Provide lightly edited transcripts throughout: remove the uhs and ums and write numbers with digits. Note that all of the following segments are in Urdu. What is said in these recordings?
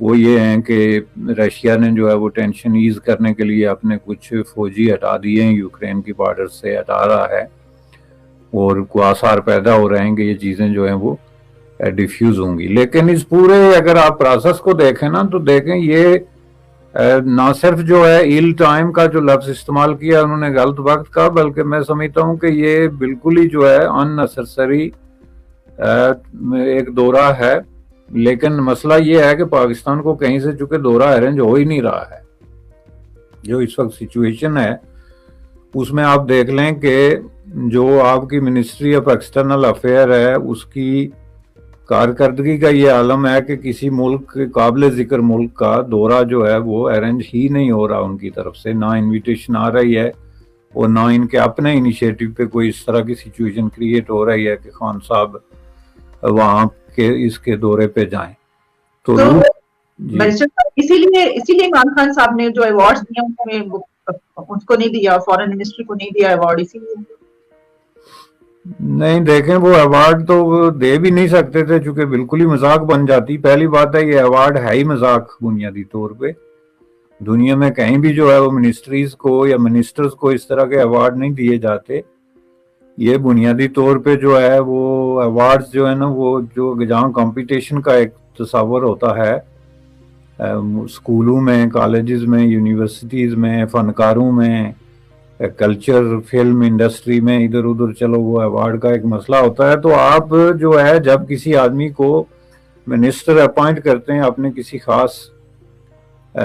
وہ یہ ہیں کہ رشیا نے جو ہے وہ ٹینشن ایز کرنے کے لیے اپنے کچھ فوجی ہٹا دیے ہیں، یوکرین کی بارڈر سے ہٹا رہا ہے، اور کوئی آثار پیدا ہو رہے ہیں کہ یہ چیزیں جو ہیں وہ ڈیفیوز ہوں گی. لیکن اس پورے اگر آپ پروسیس کو دیکھیں نا تو دیکھیں یہ نہ صرف جو ہے ایل ٹائم کا جو لفظ استعمال کیا انہوں نے غلط وقت کا، بلکہ میں سمجھتا ہوں کہ یہ بالکل ہی جو ہے ان نیسیسری ایک دورہ ہے. لیکن مسئلہ یہ ہے کہ پاکستان کو کہیں سے چونکہ دورہ ارینج ہو ہی نہیں رہا ہے. جو اس وقت سچویشن ہے اس میں آپ دیکھ لیں کہ جو آپ کی منسٹری آف ایکسٹرنل افیئر ہے اس کی کارکردگی کا یہ عالم ہے کہ کسی ملک قابل ذکر ملک کا دورہ جو ہے وہ ارینج ہی نہیں ہو رہا ان کی طرف سے، نہ انویٹیشن آ رہی ہے اور نہ ان کے اپنے انیشیٹو پہ کوئی اس طرح کی سچویشن کریٹ ہو رہی ہے کہ خان صاحب وہاں کے اس کے دورے پہ جائیں. تو اسی لیے عمران خان صاحب نے جو ایوارڈ دیا ان کو نہیں دیا، فورن منسٹری کو نہیں دیا ایوارڈ، اسی لیے نہیں. دیکھیں وہ ایوارڈ تو وہ دے بھی نہیں سکتے تھے چونکہ بالکل ہی مذاق بن جاتی. پہلی بات ہے یہ ایوارڈ ہے ہی مذاق بنیادی طور پہ. دنیا میں کہیں بھی جو ہے وہ منسٹریز کو یا منسٹرز کو اس طرح کے ایوارڈ نہیں دیے جاتے. یہ بنیادی طور پہ جو ہے وہ ایوارڈز جو ہے نا وہ جو جہاں کمپٹیشن کا ایک تصور ہوتا ہے اسکولوں میں، کالجز میں، یونیورسٹیز میں، فنکاروں میں، کلچر فلم انڈسٹری میں، ادھر ادھر چلو وہ ایوارڈ کا ایک مسئلہ ہوتا ہے. تو آپ جو ہے جب کسی آدمی کو منسٹر اپوائنٹ کرتے ہیں اپنے کسی خاص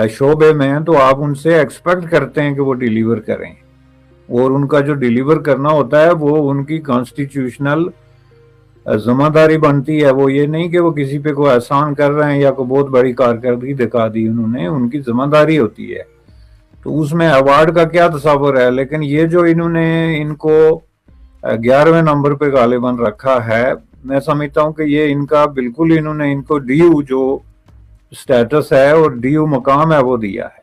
شعبے میں تو آپ ان سے ایکسپیکٹ کرتے ہیں کہ وہ ڈیلیور کریں، اور ان کا جو ڈیلیور کرنا ہوتا ہے وہ ان کی کانسٹیٹیوشنل ذمہ داری بنتی ہے. وہ یہ نہیں کہ وہ کسی پہ کوئی احسان کر رہے ہیں یا کوئی بہت بڑی کارکردگی دکھا دی انہوں نے، ان کی ذمہ داری ہوتی ہے. تو اس میں ایوارڈ کا کیا تصور ہے. لیکن یہ جو انہوں نے ان کو 11ویں نمبر پہ غالباً رکھا ہے، میں سمجھتا ہوں کہ یہ ان کا بالکل انہوں نے ان کو ڈیو جو سٹیٹس ہے اور ڈیو مقام ہے وہ دیا ہے.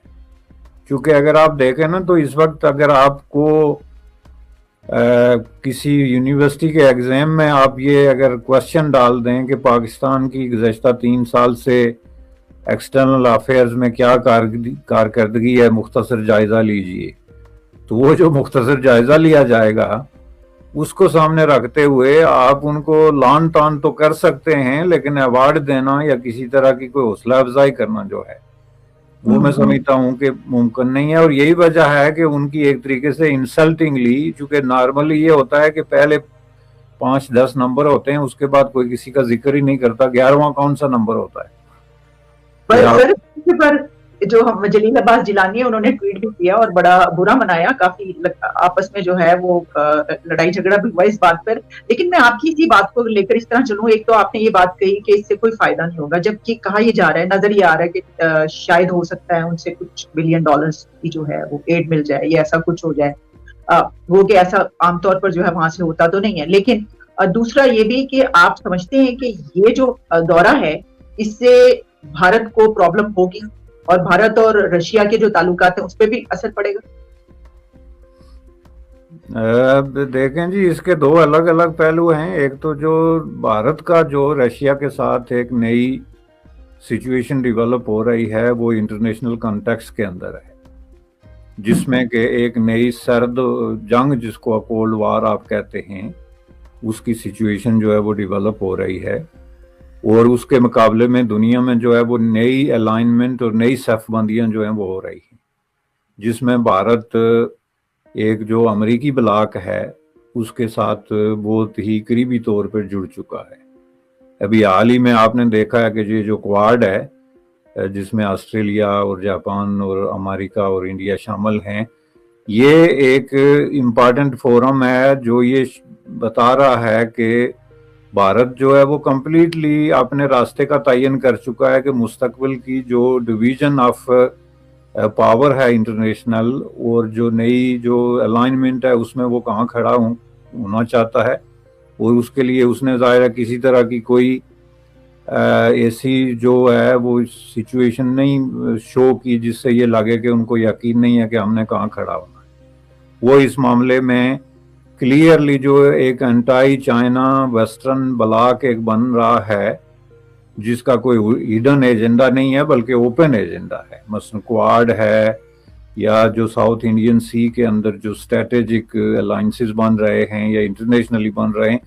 کیونکہ اگر آپ دیکھیں نا تو اس وقت اگر آپ کو کسی یونیورسٹی کے ایگزام میں آپ یہ اگر کوشچن ڈال دیں کہ پاکستان کی گزشتہ 3 سال سے ایکسٹرنل افیئرز میں کیا کارکردگی ہے، مختصر جائزہ لیجئے، تو وہ جو مختصر جائزہ لیا جائے گا اس کو سامنے رکھتے ہوئے آپ ان کو لان تان تو کر سکتے ہیں، لیکن ایوارڈ دینا یا کسی طرح کی کوئی حوصلہ افزائی کرنا جو ہے وہ میں سمجھتا ہوں کہ ممکن نہیں ہے. اور یہی وجہ ہے کہ ان کی ایک طریقے سے انسلٹنگلی، چونکہ نارملی یہ ہوتا ہے کہ پہلے 5-10 نمبر ہوتے ہیں، اس کے بعد کوئی کسی کا ذکر ہی نہیں کرتا. 11واں کون سا نمبر ہوتا ہے؟ پر جو جلیل عباس جیلانی ہے انہوں نے ٹویٹ بھی کیا اور بڑا برا منایا، کافی آپس میں جو ہے وہ لڑائی جھگڑا بھی ہوا اس بات پر. لیکن میں آپ کی اسی بات کو لے کر اس طرح چلوں، ایک تو آپ نے یہ بات کہی کہ اس سے کوئی فائدہ نہیں ہوگا، جبکہ کہا یہ جا رہا ہے، نظر یہ آ رہا ہے کہ شاید ہو سکتا ہے ان سے کچھ $1 بلین کی جو ہے وہ ایڈ مل جائے یا ایسا کچھ ہو جائے. وہ کہ ایسا عام طور پر جو ہے وہاں سے ہوتا تو نہیں ہے. لیکن دوسرا یہ بھی کہ آپ سمجھتے ہیں کہ یہ جو دورہ ہے اس سے بھارت کو پرابلم ہوگی اور بھارت اور رشیا کے جو تعلقات ہیں اس پہ بھی اثر پڑے گا؟ دیکھیں جی، اس کے 2 الگ الگ پہلو ہیں. ایک تو جو بھارت کا جو رشیا کے ساتھ ایک نئی سچویشن ڈیولپ ہو رہی ہے وہ انٹرنیشنل کانٹیکس کے اندر ہے، جس میں کہ ایک نئی سرد جنگ جس کو کولڈ وار آپ کہتے ہیں اس کی سچویشن جو ہے وہ ڈیولپ ہو رہی ہے. اور اس کے مقابلے میں دنیا میں جو ہے وہ نئی الائنمنٹ اور نئی صف بندیاں جو ہیں وہ ہو رہی ہیں، جس میں بھارت ایک جو امریکی بلاک ہے اس کے ساتھ بہت ہی قریبی طور پر جڑ چکا ہے. ابھی حال ہی میں آپ نے دیکھا ہے کہ یہ جو کوارڈ ہے جس میں آسٹریلیا اور جاپان اور امریکہ اور انڈیا شامل ہیں، یہ ایک امپارٹنٹ فورم ہے جو یہ بتا رہا ہے کہ بھارت جو ہے وہ کمپلیٹلی اپنے راستے کا تعین کر چکا ہے کہ مستقبل کی جو ڈویژن آف پاور ہے انٹرنیشنل اور جو نئی جو الائنمنٹ ہے اس میں وہ کہاں کھڑا ہونا چاہتا ہے. اور اس کے لیے اس نے ظاہر کسی طرح کی کوئی ایسی جو ہے وہ سچویشن نہیں شو کی جس سے یہ لگے کہ ان کو یقین نہیں ہے کہ ہم نے کہاں کھڑا ہونا ہے. وہ اس معاملے میں کلیئرلی جو ایک انٹائی چائنا ویسٹرن بلاک ایک بن رہا ہے جس کا کوئی ہیڈن ایجنڈا نہیں ہے بلکہ اوپن ایجنڈا ہے. مثلا کوآڈ ہے یا جو ساؤتھ انڈین سی کے اندر جو اسٹریٹجک الائنسز بن رہے ہیں یا انٹرنیشنلی بن رہے ہیں,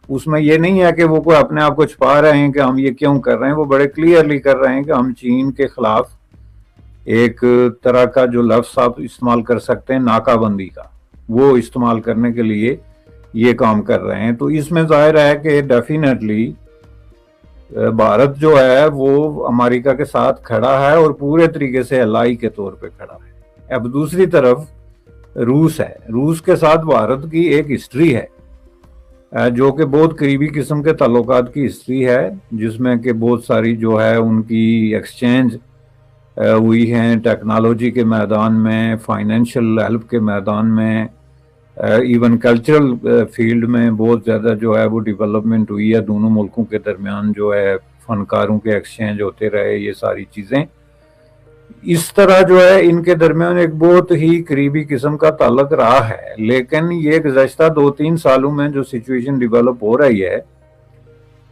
اس میں یہ نہیں ہے کہ وہ کوئی اپنے آپ کو چھپا رہے ہیں کہ ہم یہ کیوں کر رہے ہیں. وہ بڑے کلیئرلی کر رہے ہیں کہ ہم چین کے خلاف ایک طرح کا جو لفظ آپ استعمال کر سکتے ہیں ناکہ بندی کا, وہ استعمال کرنے کے لیے یہ کام کر رہے ہیں. تو اس میں ظاہر ہے کہ ڈیفینیٹلی بھارت جو ہے وہ امریکہ کے ساتھ کھڑا ہے اور پورے طریقے سے الائی کے طور پہ کھڑا ہے. اب دوسری طرف روس ہے. روس کے ساتھ بھارت کی ایک ہسٹری ہے جو کہ بہت قریبی قسم کے تعلقات کی ہسٹری ہے, جس میں کہ بہت ساری جو ہے ان کی ایکسچینج ہوئی ہیں ٹیکنالوجی کے میدان میں, فائنینشیل ہیلپ کے میدان میں, ایون کلچرل فیلڈ میں بہت زیادہ جو ہے وہ ڈیولپمنٹ ہوئی ہے. دونوں ملکوں کے درمیان جو ہے فنکاروں کے ایکسچینج ہوتے رہے, یہ ساری چیزیں. اس طرح جو ہے ان کے درمیان ایک بہت ہی قریبی قسم کا تعلق رہا ہے. لیکن یہ گزشتہ 2-3 سالوں میں جو سچویشن ڈیولپ ہو رہی ہے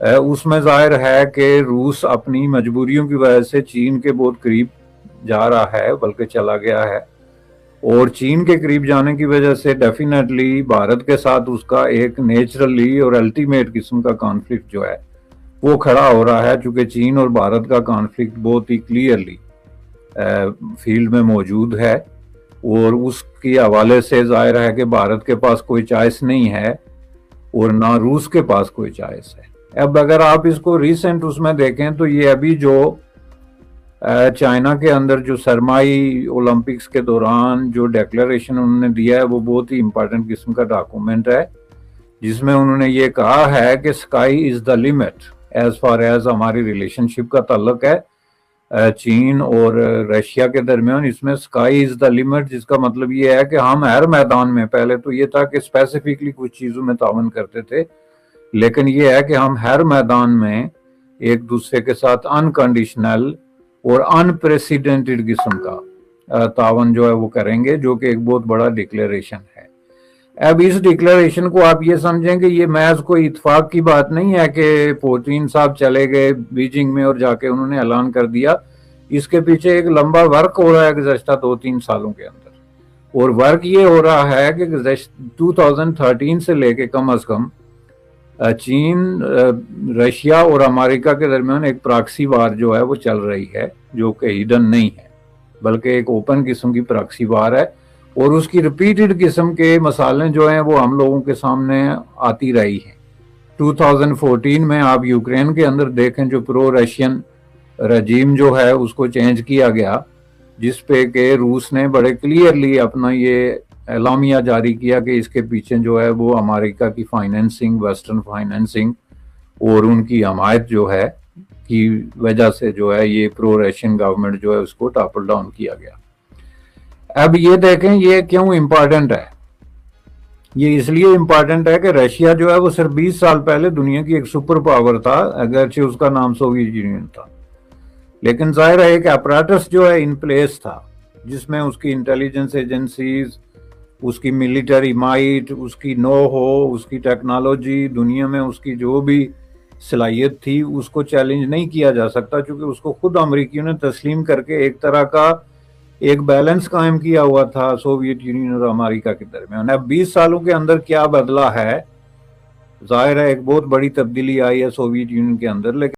اس میں ظاہر ہے کہ روس اپنی مجبوریوں کی وجہ سے چین کے بہت قریب جا رہا ہے, بلکہ چلا گیا ہے. اور چین کے قریب جانے کی وجہ سے ڈیفینیٹلی بھارت کے ساتھ اس کا ایک نیچرلی اور الٹیمیٹ قسم کا کانفلکٹ جو ہے وہ کھڑا ہو رہا ہے, چونکہ چین اور بھارت کا کانفلکٹ بہت ہی کلیئرلی فیلڈ میں موجود ہے. اور اس کے حوالے سے ظاہر ہے کہ بھارت کے پاس کوئی چوائس نہیں ہے اور نہ روس کے پاس کوئی چوائس ہے. اب اگر آپ اس کو ریسنٹ اس میں دیکھیں تو یہ ابھی جو چائنا کے اندر جو سرمائی اولمپکس کے دوران جو ڈیکلریشن انہوں نے دیا ہے وہ بہت ہی امپورٹنٹ قسم کا ڈاکومنٹ ہے, جس میں انہوں نے یہ کہا ہے کہ sky is the limit as far as ہماری ریلیشن شپ کا تعلق ہے چین اور رشیا کے درمیان. اس میں اسکائی از دا لمٹ, جس کا مطلب یہ ہے کہ ہم ہر میدان میں, پہلے تو یہ تھا کہ اسپیسیفکلی کچھ چیزوں میں تعاون کرتے تھے, لیکن یہ ہے کہ ہم ہر میدان میں ایک دوسرے کے ساتھ انکنڈیشنل اور انپریسیڈنٹڈ قسم کا تعاون جو ہے وہ کریں گے, جو کہ ایک بہت بڑا ڈکلیریشن ہے. اب اس ڈکلیریشن کو آپ یہ سمجھیں کہ یہ محض کوئی اتفاق کی بات نہیں ہے کہ پوتین صاحب چلے گئے بیجنگ میں اور جا کے انہوں نے اعلان کر دیا. اس کے پیچھے ایک لمبا ورک ہو رہا ہے گزشتہ 2-3 سالوں کے اندر, اور ورک یہ ہو رہا ہے کہ 2013 سے لے کے کم از کم چین, رشیا اور امریکہ کے درمیان ایک پراکسی وار جو ہے وہ چل رہی ہے, جو کہ ہیڈن نہیں ہے بلکہ ایک اوپن قسم کی پراکسی وار ہے. اور اس کی ریپیٹڈ قسم کے مسائل جو ہیں وہ ہم لوگوں کے سامنے آتی رہی ہیں. 2014 میں آپ یوکرین کے اندر دیکھیں, جو پرو رشین رجیم جو ہے اس کو چینج کیا گیا, جس پہ کہ روس نے بڑے کلیئرلی اپنا یہ اعلامیہ جاری کیا کہ اس کے پیچھے جو ہے وہ امریکہ کی فائنینسنگ, ویسٹرن فائنینسنگ اور ان کی حمایت جو ہے کی وجہ سے جو ہے یہ پرو رشین گورنمنٹ جو ہے اس کو ٹاپل ڈاؤن کیا گیا. اب یہ دیکھیں یہ کیوں امپورٹنٹ ہے. یہ اس لیے امپورٹنٹ ہے کہ رشیا جو ہے وہ صرف 20 سال پہلے دنیا کی ایک سپر پاور تھا, اگرچہ اس کا نام سوویت یونین تھا, لیکن ظاہر ہے کہ اپریٹس جو ہے ان پلیس تھا, جس میں اس کی انٹیلیجنس ایجنسیز, اس کی ملٹری مائٹ, اس کی نو ہو, اس کی ٹیکنالوجی, دنیا میں اس کی جو بھی صلاحیت تھی اس کو چیلنج نہیں کیا جا سکتا, چونکہ اس کو خود امریکیوں نے تسلیم کر کے ایک طرح کا ایک بیلنس قائم کیا ہوا تھا سوویت یونین اور امریکہ کے درمیان. اب 20 سالوں کے اندر کیا بدلا ہے, ظاہر ہے ایک بہت بڑی تبدیلی آئی ہے سوویت یونین کے اندر, لیکن